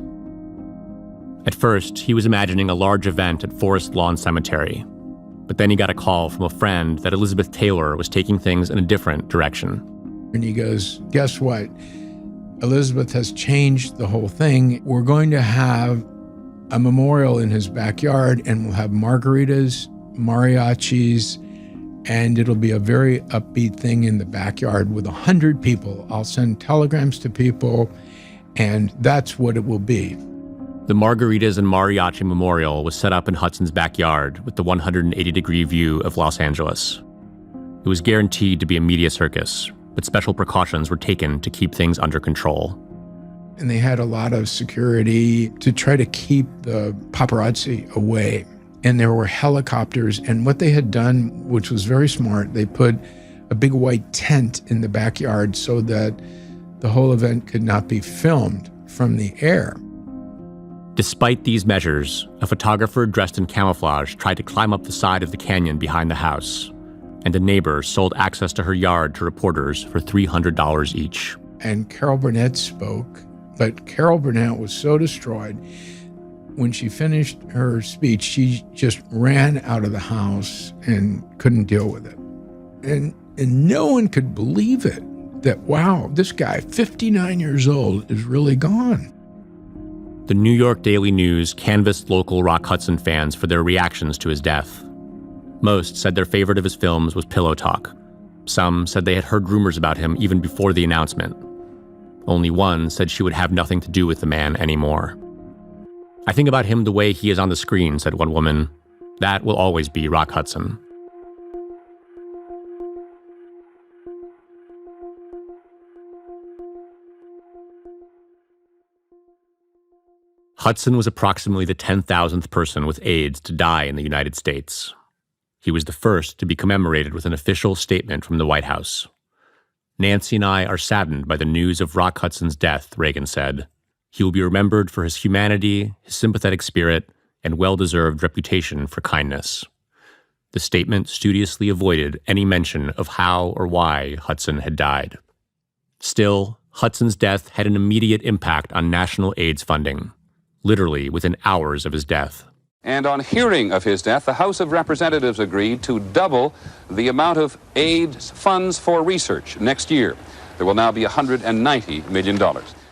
At first, he was imagining a large event at Forest Lawn Cemetery. But then he got a call from a friend that Elizabeth Taylor was taking things in a different direction. And he goes, guess what? Elizabeth has changed the whole thing. We're going to have a memorial in his backyard, and we'll have margaritas, mariachis, and it'll be a very upbeat thing in the backyard with 100 people. I'll send telegrams to people, and that's what it will be. The Margaritas and Mariachi Memorial was set up in Hudson's backyard with the 180-degree view of Los Angeles. It was guaranteed to be a media circus, but special precautions were taken to keep things under control. And they had a lot of security to try to keep the paparazzi away. And there were helicopters, and what they had done, which was very smart, they put a big white tent in the backyard so that the whole event could not be filmed from the air. Despite these measures, a photographer dressed in camouflage tried to climb up the side of the canyon behind the house, and a neighbor sold access to her yard to reporters for $300 each. And Carol Burnett spoke, but Carol Burnett was so destroyed. When she finished her speech, she just ran out of the house and couldn't deal with it. And no one could believe it, that, wow, this guy, 59 years old, is really gone. The New York Daily News canvassed local Rock Hudson fans for their reactions to his death. Most said their favorite of his films was Pillow Talk. Some said they had heard rumors about him even before the announcement. Only one said she would have nothing to do with the man anymore. I think about him the way he is on the screen, said one woman. That will always be Rock Hudson. Hudson was approximately the 10,000th person with AIDS to die in the United States. He was the first to be commemorated with an official statement from the White House. Nancy and I are saddened by the news of Rock Hudson's death, Reagan said. He will be remembered for his humanity, his sympathetic spirit, and well-deserved reputation for kindness. The statement studiously avoided any mention of how or why Hudson had died. Still, Hudson's death had an immediate impact on national AIDS funding, literally within hours of his death. And on hearing of his death, the House of Representatives agreed to double the amount of AIDS funds for research next year. There will now be $190 million.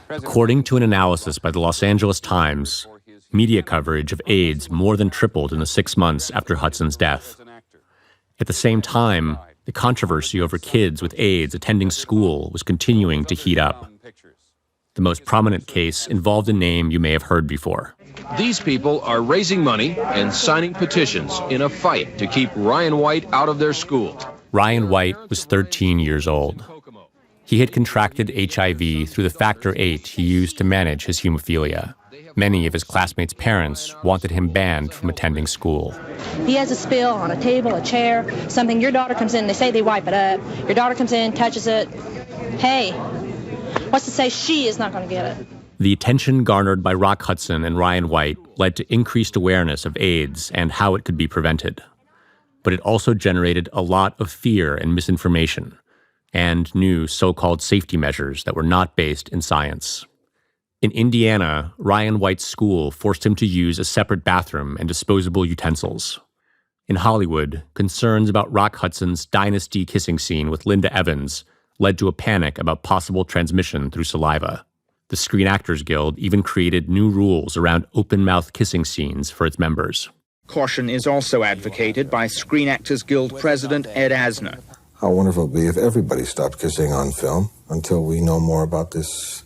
According to an analysis by the Los Angeles Times, media coverage of AIDS more than tripled in the 6 months after Hudson's death. At the same time, the controversy over kids with AIDS attending school was continuing to heat up. The most prominent case involved a name you may have heard before. These people are raising money and signing petitions in a fight to keep Ryan White out of their school. Ryan White was 13 years old. He had contracted HIV through the factor VIII he used to manage his hemophilia. Many of his classmates' parents wanted him banned from attending school. He has a spill on a table, a chair, something. Your daughter comes in, they say they wipe it up. Your daughter comes in, touches it. Hey, what's to say she is not going to get it? The attention garnered by Rock Hudson and Ryan White led to increased awareness of AIDS and how it could be prevented. But it also generated a lot of fear and misinformation, and new so-called safety measures that were not based in science. In Indiana, Ryan White's school forced him to use a separate bathroom and disposable utensils. In Hollywood, concerns about Rock Hudson's dynasty kissing scene with Linda Evans led to a panic about possible transmission through saliva. The Screen Actors Guild even created new rules around open-mouth kissing scenes for its members. Caution is also advocated by Screen Actors Guild President Ed Asner. How wonderful it would be if everybody stopped kissing on film until we know more about this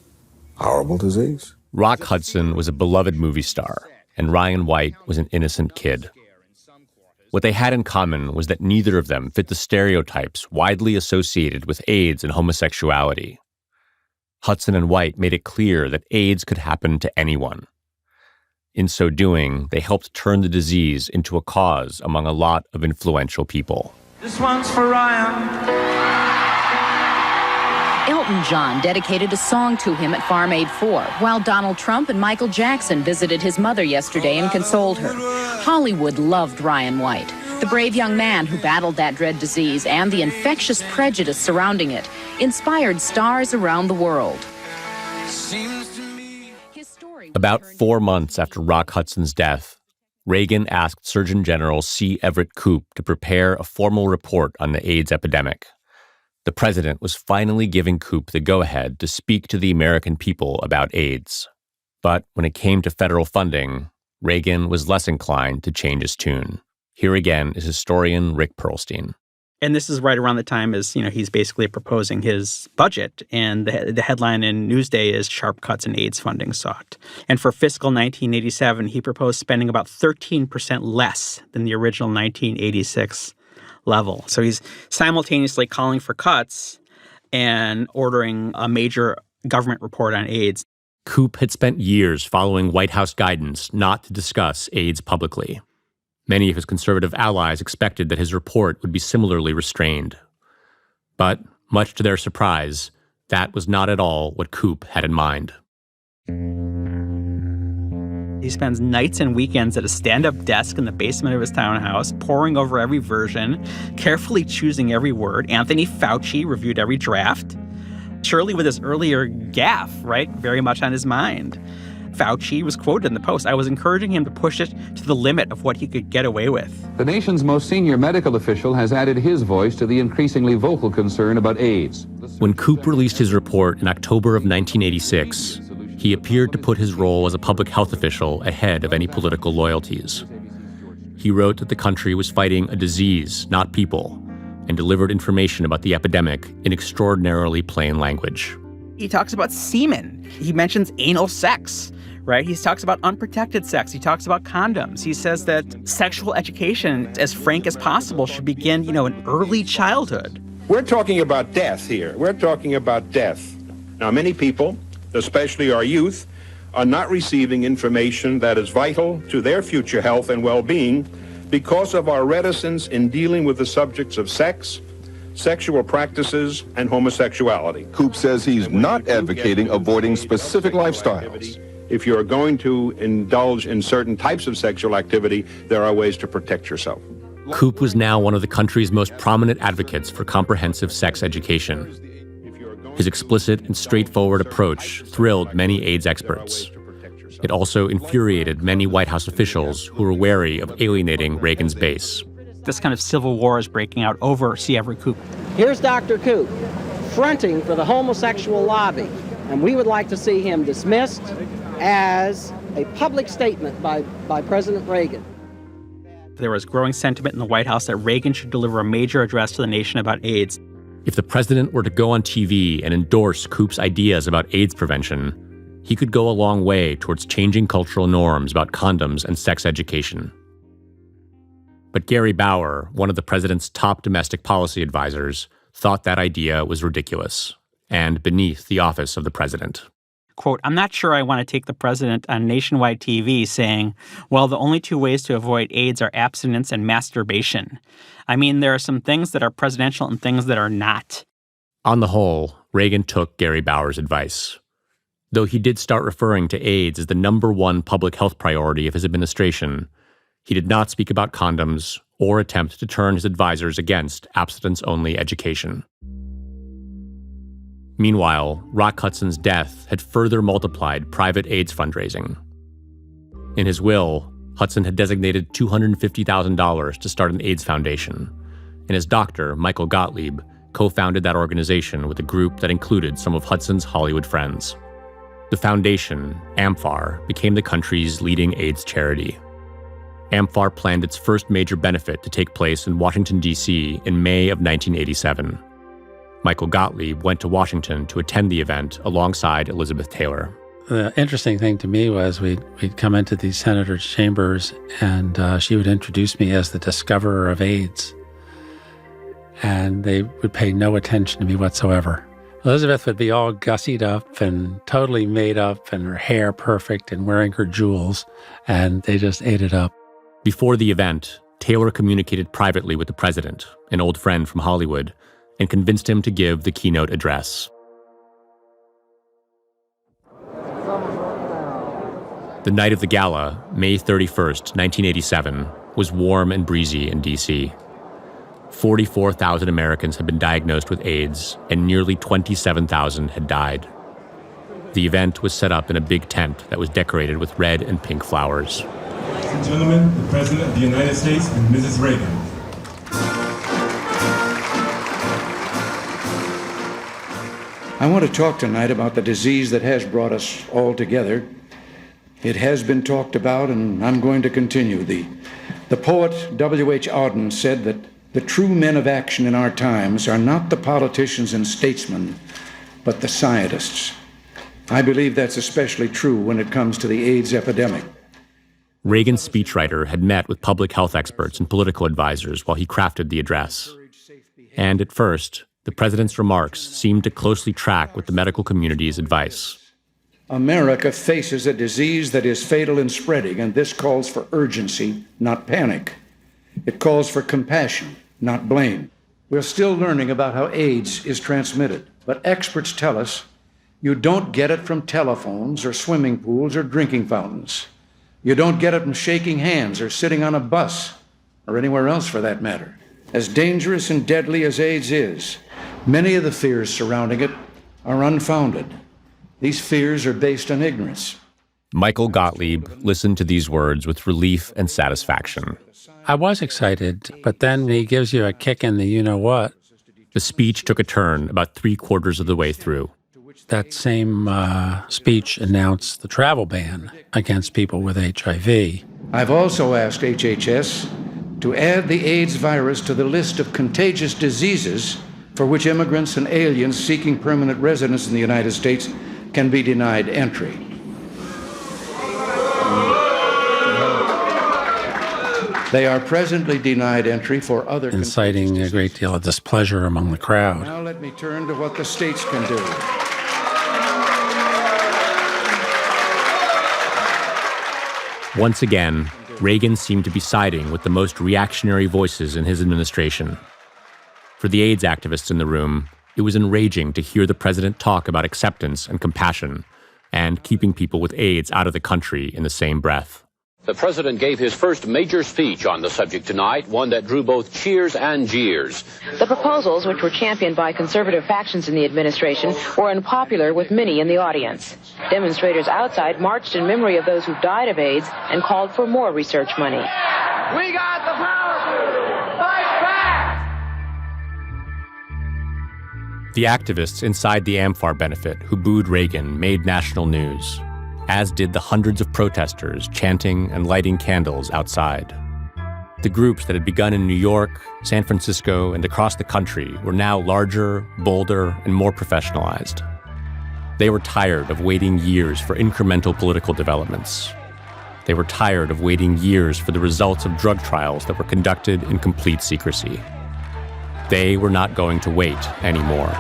horrible disease. Rock Hudson was a beloved movie star, and Ryan White was an innocent kid. What they had in common was that neither of them fit the stereotypes widely associated with AIDS and homosexuality. Hudson and White made it clear that AIDS could happen to anyone. In so doing, they helped turn the disease into a cause among a lot of influential people. This one's for Ryan. Elton John dedicated a song to him at Farm Aid 4, while Donald Trump and Michael Jackson visited his mother yesterday and consoled her. Hollywood loved Ryan White, the brave young man who battled that dread disease and the infectious prejudice surrounding it, inspired stars around the world. About 4 months after Rock Hudson's death, Reagan asked Surgeon General C. Everett Koop to prepare a formal report on the AIDS epidemic. The president was finally giving Koop the go-ahead to speak to the American people about AIDS. But when it came to federal funding, Reagan was less inclined to change his tune. Here again is historian Rick Perlstein. And this is right around the time as, he's basically proposing his budget. And the headline in Newsday is Sharp Cuts in AIDS Funding Sought. And for fiscal 1987, he proposed spending about 13% less than the original 1986 level. So he's simultaneously calling for cuts and ordering a major government report on AIDS. Koop had spent years following White House guidance not to discuss AIDS publicly. Many of his conservative allies expected that his report would be similarly restrained. But, much to their surprise, that was not at all what Koop had in mind. He spends nights and weekends at a stand-up desk in the basement of his townhouse, poring over every version, carefully choosing every word. Anthony Fauci reviewed every draft. Surely with his earlier gaffe, right, very much on his mind. Fauci was quoted in the Post. I was encouraging him to push it to the limit of what he could get away with. The nation's most senior medical official has added his voice to the increasingly vocal concern about AIDS. When Koop released his report in October of 1986, he appeared to put his role as a public health official ahead of any political loyalties. He wrote that the country was fighting a disease, not people, and delivered information about the epidemic in extraordinarily plain language. He talks about semen. He mentions anal sex. Right? He talks about unprotected sex. He talks about condoms. He says that sexual education, as frank as possible, should begin, in early childhood. We're talking about death here. We're talking about death. Now, many people, especially our youth, are not receiving information that is vital to their future health and well-being because of our reticence in dealing with the subjects of sex, sexual practices, and homosexuality. Koop says he's not advocating avoiding specific lifestyles. If you're going to indulge in certain types of sexual activity, there are ways to protect yourself. Koop was now one of the country's most prominent advocates for comprehensive sex education. His explicit and straightforward approach thrilled many AIDS experts. It also infuriated many White House officials who were wary of alienating Reagan's base. This kind of civil war is breaking out over C. Everett Koop. Here's Dr. Koop fronting for the homosexual lobby, and we would like to see him dismissed as a public statement by President Reagan. There was growing sentiment in the White House that Reagan should deliver a major address to the nation about AIDS. If the president were to go on TV and endorse Koop's ideas about AIDS prevention, he could go a long way towards changing cultural norms about condoms and sex education. But Gary Bauer, one of the president's top domestic policy advisors, thought that idea was ridiculous and beneath the office of the president. Quote, I'm not sure I want to take the president on nationwide TV saying, well, the only two ways to avoid AIDS are abstinence and masturbation. I mean, there are some things that are presidential and things that are not. On the whole, Reagan took Gary Bauer's advice. Though he did start referring to AIDS as the #1 public health priority of his administration, he did not speak about condoms or attempt to turn his advisors against abstinence-only education. Meanwhile, Rock Hudson's death had further multiplied private AIDS fundraising. In his will, Hudson had designated $250,000 to start an AIDS foundation, and his doctor, Michael Gottlieb, co-founded that organization with a group that included some of Hudson's Hollywood friends. The foundation, AMFAR, became the country's leading AIDS charity. AMFAR planned its first major benefit to take place in Washington, D.C. in May of 1987. Michael Gottlieb went to Washington to attend the event alongside Elizabeth Taylor. The interesting thing to me was we'd come into these senators' chambers, and she would introduce me as the discoverer of AIDS. And they would pay no attention to me whatsoever. Elizabeth would be all gussied up and totally made up and her hair perfect and wearing her jewels, and they just ate it up. Before the event, Taylor communicated privately with the president, an old friend from Hollywood, and convinced him to give the keynote address. The night of the gala, May 31st, 1987, was warm and breezy in D.C. 44,000 Americans had been diagnosed with AIDS, and nearly 27,000 had died. The event was set up in a big tent that was decorated with red and pink flowers. Ladies and gentlemen, the President of the United States and Mrs. Reagan. I want to talk tonight about the disease that has brought us all together. It has been talked about, and I'm going to continue. The poet W.H. Auden said that the true men of action in our times are not the politicians and statesmen, but the scientists. I believe that's especially true when it comes to the AIDS epidemic. Reagan's speechwriter had met with public health experts and political advisors while he crafted the address. And at first, the president's remarks seemed to closely track with the medical community's advice. America faces a disease that is fatal and spreading, and this calls for urgency, not panic. It calls for compassion, not blame. We're still learning about how AIDS is transmitted, but experts tell us you don't get it from telephones or swimming pools or drinking fountains. You don't get it from shaking hands or sitting on a bus, or anywhere else for that matter. As dangerous and deadly as AIDS is, many of the fears surrounding it are unfounded. These fears are based on ignorance. Michael Gottlieb listened to these words with relief and satisfaction. I was excited, but then he gives you a kick in the you-know-what. The speech took a turn about 3/4 of the way through. That same speech announced the travel ban against people with HIV. I've also asked HHS to add the AIDS virus to the list of contagious diseases for which immigrants and aliens seeking permanent residence in the United States can be denied entry. They are presently denied entry for other inciting a great deal of displeasure among the crowd. Now let me turn to what the states can do. Once again, Reagan seemed to be siding with the most reactionary voices in his administration. For the AIDS activists in the room, it was enraging to hear the president talk about acceptance and compassion and keeping people with AIDS out of the country in the same breath. The president gave his first major speech on the subject tonight, one that drew both cheers and jeers. The proposals, which were championed by conservative factions in the administration, were unpopular with many in the audience. Demonstrators outside marched in memory of those who died of AIDS and called for more research money. We got the power to fight back! The activists inside the AMFAR benefit who booed Reagan made national news, as did the hundreds of protesters chanting and lighting candles outside. The groups that had begun in New York, San Francisco, and across the country were now larger, bolder, and more professionalized. They were tired of waiting years for incremental political developments. They were tired of waiting years for the results of drug trials that were conducted in complete secrecy. They were not going to wait anymore.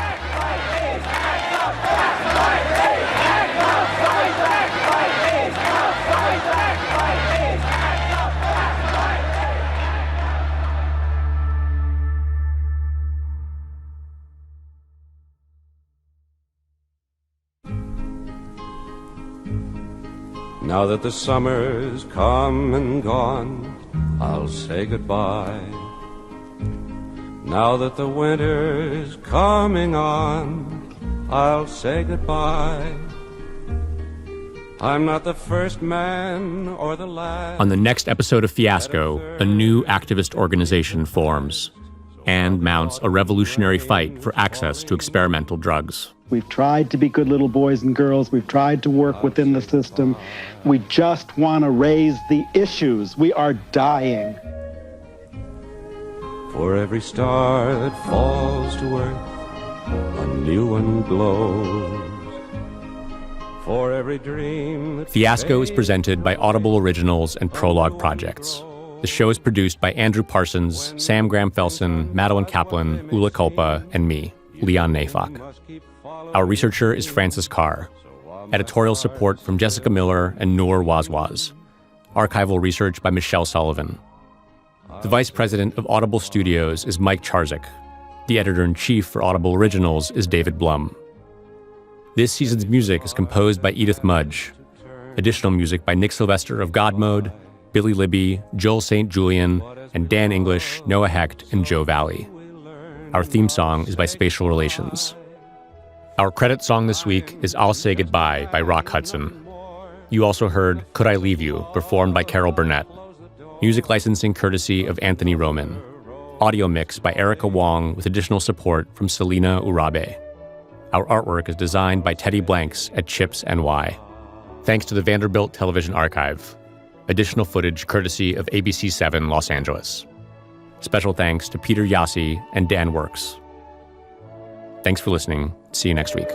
Now that the summer's come and gone, I'll say goodbye. Now that the winter's coming on, I'll say goodbye. I'm not the first man or the last. On the next episode of Fiasco, a new activist organization forms and mounts a revolutionary fight for access to experimental drugs. We've tried to be good little boys and girls. We've tried to work within the system. We just want to raise the issues. We are dying. For every star that falls to earth, a new one glows. For every dream that Fiasco is presented by Audible Originals and Prologue Projects. The show is produced by Andrew Parsons, Sam Graham-Felsen, Madeline Kaplan, Ula Kulpa, and me, Leon Neyfakh. Our researcher is Francis Carr. Editorial support from Jessica Miller and Noor Wazwaz. Archival research by Michelle Sullivan. The vice president of Audible Studios is Mike Charzik. The editor-in-chief for Audible Originals is David Blum. This season's music is composed by Edith Mudge. Additional music by Nick Sylvester of God Mode, Billy Libby, Joel St. Julian, and Dan English, Noah Hecht, and Joe Valley. Our theme song is by Spatial Relations. Our credit song this week is I'll Say Goodbye by Rock Hudson. You also heard Could I Leave You, performed by Carol Burnett. Music licensing courtesy of Anthony Roman. Audio mix by Erica Wong with additional support from Selena Urabe. Our artwork is designed by Teddy Blanks at Chips NY. Thanks to the Vanderbilt Television Archive. Additional footage courtesy of ABC7 Los Angeles. Special thanks to Peter Yassi and Dan Works. Thanks for listening. See you next week.